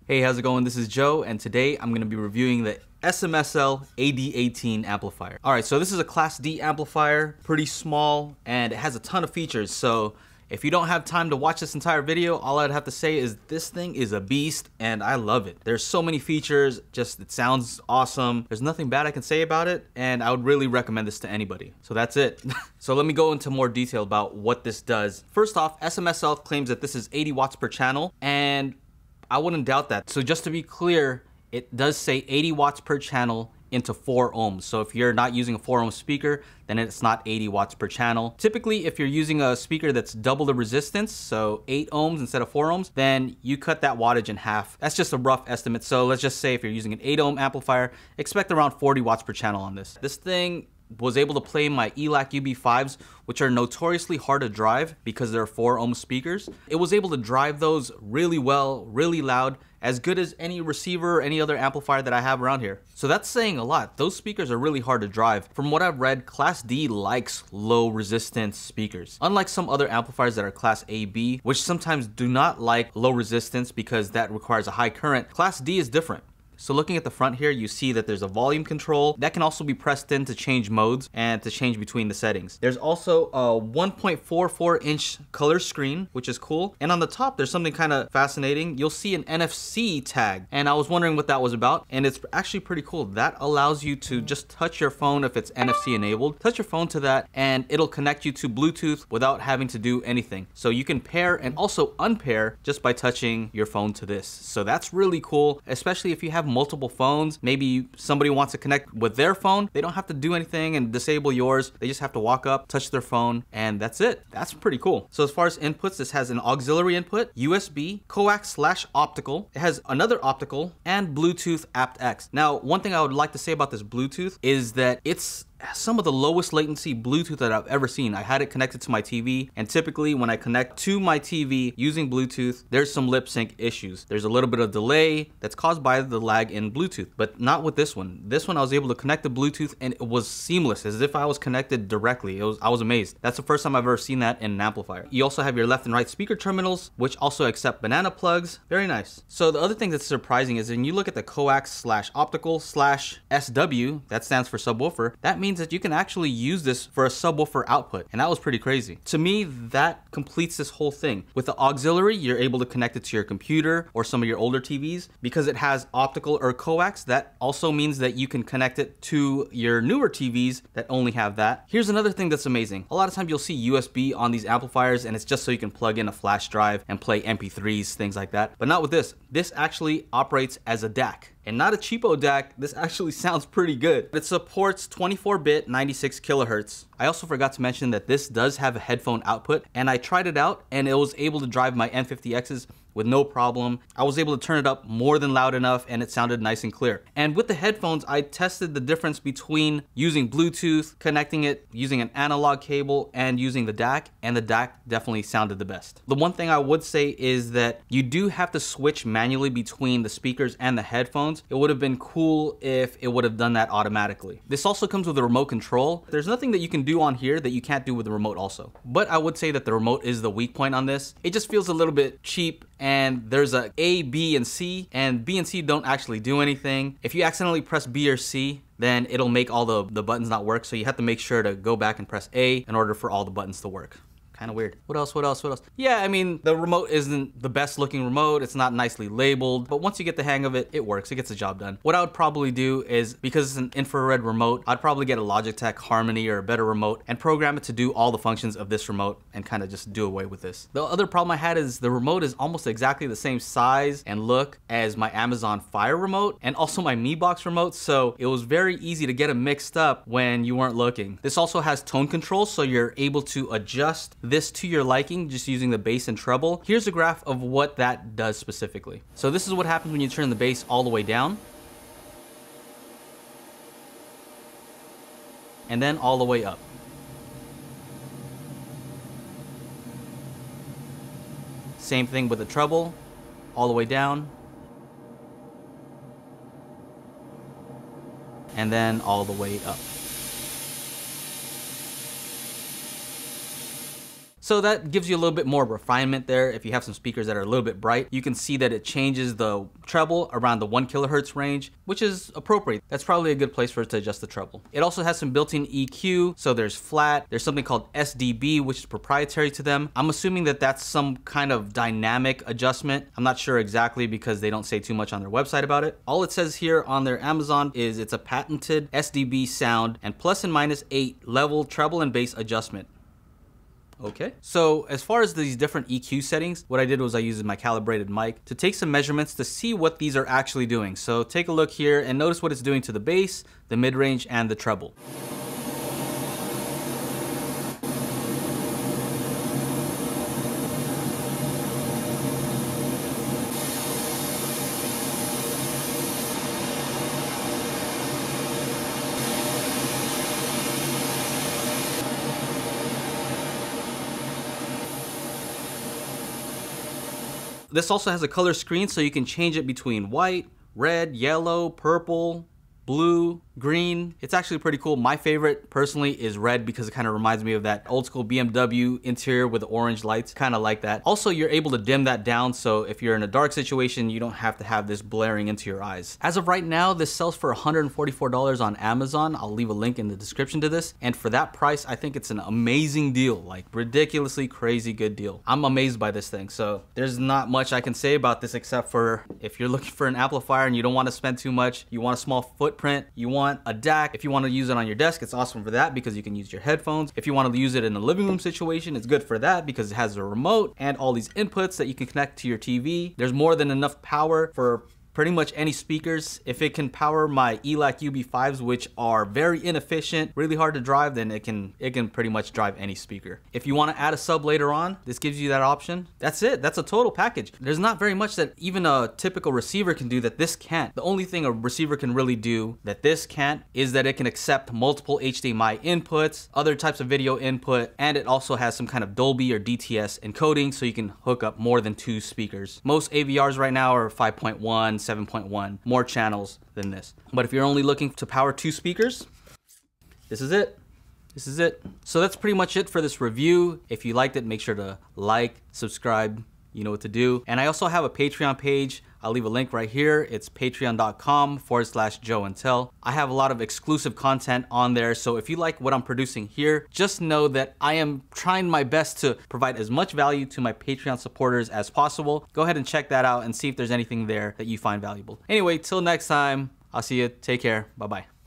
Hey, how's it going? This is Joe, and today I'm going to be reviewing the S.M.S.L AD18 amplifier. Alright, so this is a Class D amplifier, pretty small, and it has a ton of features. So if you don't have time to watch this entire video, all I'd have to say is this thing is a beast, and I love it. There's so many features, just it sounds awesome. There's nothing bad I can say about it, and I would really recommend this to anybody. So that's it. So let me go into more detail about what this does. First off, S.M.S.L claims that this is 80 watts per channel, and I wouldn't doubt that. So just to be clear, it does say 80 watts per channel into 4 ohms. So if you're not using a 4 ohm speaker, then it's not 80 watts per channel. Typically, if you're using a speaker that's double the resistance, so 8 ohms instead of 4 ohms, then you cut that wattage in half. That's just a rough estimate. So let's just say if you're using an 8 ohm amplifier, expect around 40 watts per channel on this. This thing was able to play my ELAC UB5s, which are notoriously hard to drive because they're 4 ohm speakers. It was able to drive those really well, really loud, as good as any receiver or any other amplifier that I have around here. So that's saying a lot. Those speakers are really hard to drive. From what I've read, Class D likes low resistance speakers. Unlike some other amplifiers that are Class AB, which sometimes do not like low resistance because that requires a high current, Class D is different. So looking at the front here, you see that there's a volume control that can also be pressed in to change modes and to change between the settings. There's also a 1.44 inch color screen, which is cool. And on the top, there's something kind of fascinating. You'll see an NFC tag, and I was wondering what that was about, and it's actually pretty cool. That allows you to just touch your phone if it's NFC enabled. Touch your phone to that, and it'll connect you to Bluetooth without having to do anything. So you can pair and also unpair just by touching your phone to this. So that's really cool, especially if you have multiple phones. Maybe somebody wants to connect with their phone. They don't have to do anything and disable yours. They just have to walk up, touch their phone, and that's it. That's pretty cool. So as far as inputs, this has an auxiliary input, USB, coax/optical. It has another optical and Bluetooth aptX. Now, one thing I would like to say about this Bluetooth is that it's some of the lowest latency Bluetooth that I've ever seen. I had it connected to my TV, and typically when I connect to my TV using Bluetooth, there's some lip sync issues. There's a little bit of delay that's caused by the lag in Bluetooth, but not with this one. This one I was able to connect to Bluetooth and it was seamless, as if I was connected directly. I was amazed. That's the first time I've ever seen that in an amplifier. You also have your left and right speaker terminals, which also accept banana plugs. Very nice. So the other thing that's surprising is when you look at the coax/optical/SW, that stands for subwoofer, that means that you can actually use this for a subwoofer output, and that was pretty crazy. To me, that completes this whole thing. With the auxiliary, you're able to connect it to your computer or some of your older TVs. Because it has optical or coax, that also means that you can connect it to your newer TVs that only have that. Here's another thing that's amazing. A lot of times you'll see USB on these amplifiers, and it's just so you can plug in a flash drive and play MP3s, things like that. But not with this. This actually operates as a DAC. And not a cheapo DAC, this actually sounds pretty good. It supports 24-bit 96 kilohertz. I also forgot to mention that this does have a headphone output, and I tried it out and it was able to drive my N50Xs with no problem. I was able to turn it up more than loud enough and it sounded nice and clear. And with the headphones, I tested the difference between using Bluetooth, connecting it using an analog cable, and using the DAC, and the DAC definitely sounded the best. The one thing I would say is that you do have to switch manually between the speakers and the headphones. It would have been cool if it would have done that automatically. This also comes with a remote control. There's nothing that you can do on here that you can't do with the remote also. But I would say that the remote is the weak point on this. It just feels a little bit cheap, and there's a A, B, and C, and B and C don't actually do anything. If you accidentally press B or C, then it'll make all the buttons not work, so you have to make sure to go back and press A in order for all the buttons to work. Kind of weird. What else? Yeah, I mean, the remote isn't the best looking remote. It's not nicely labeled, but once you get the hang of it, it works. It gets the job done. What I would probably do is, because it's an infrared remote, I'd probably get a Logitech Harmony or a better remote and program it to do all the functions of this remote and kind of just do away with this. The other problem I had is the remote is almost exactly the same size and look as my Amazon Fire remote and also my Mi Box remote, so it was very easy to get them mixed up when you weren't looking. This also has tone control, so you're able to adjust this to your liking just using the bass and treble. Here's a graph of what that does specifically. So this is what happens when you turn the bass all the way down and then all the way up. Same thing with the treble, all the way down and then all the way up. So that gives you a little bit more refinement there. If you have some speakers that are a little bit bright, you can see that it changes the treble around the 1 kilohertz range, which is appropriate. That's probably a good place for it to adjust the treble. It also has some built-in EQ, so there's flat, there's something called SDB, which is proprietary to them. I'm assuming that that's some kind of dynamic adjustment. I'm not sure exactly because they don't say too much on their website about it. All it says here on their Amazon is it's a patented SDB sound and plus and minus 8 level treble and bass adjustment. Okay. So as far as these different EQ settings, what I did was I used my calibrated mic to take some measurements to see what these are actually doing. So take a look here and notice what it's doing to the bass, the mid-range, and the treble. This also has a color screen so you can change it between white, red, yellow, purple, blue, green. It's actually pretty cool. My favorite personally is red because it kind of reminds me of that old school BMW interior with the orange lights, kind of like that. Also, you're able to dim that down, so if you're in a dark situation, you don't have to have this blaring into your eyes. As of right now, this sells for $144 on Amazon. I'll leave a link in the description to this, and for that price, I think it's an amazing deal, like ridiculously crazy good deal. I'm amazed by this thing, so there's not much I can say about this except for if you're looking for an amplifier and you don't want to spend too much, you want a small footprint, you want a DAC. If you want to use it on your desk, it's awesome for that because you can use your headphones. If you want to use it in a living room situation, it's good for that because it has a remote and all these inputs that you can connect to your TV. There's more than enough power for pretty much any speakers. If it can power my ELAC UB5s, which are very inefficient, really hard to drive, then it can pretty much drive any speaker. If you want to add a sub later on, this gives you that option. That's it. That's a total package. There's not very much that even a typical receiver can do that this can't. The only thing a receiver can really do that this can't is that it can accept multiple HDMI inputs, other types of video input, and it also has some kind of Dolby or DTS encoding, so you can hook up more than 2 speakers. Most AVRs right now are 5.1, 7.1, more channels than this. But if you're only looking to power 2 speakers, this is it. This is it. So that's pretty much it for this review. If you liked it, make sure to like, subscribe, you know what to do. And I also have a Patreon page. I'll leave a link right here. It's patreon.com/JoeAndTell. I have a lot of exclusive content on there. So if you like what I'm producing here, just know that I am trying my best to provide as much value to my Patreon supporters as possible. Go ahead and check that out and see if there's anything there that you find valuable. Anyway, till next time, I'll see you. Take care. Bye-bye.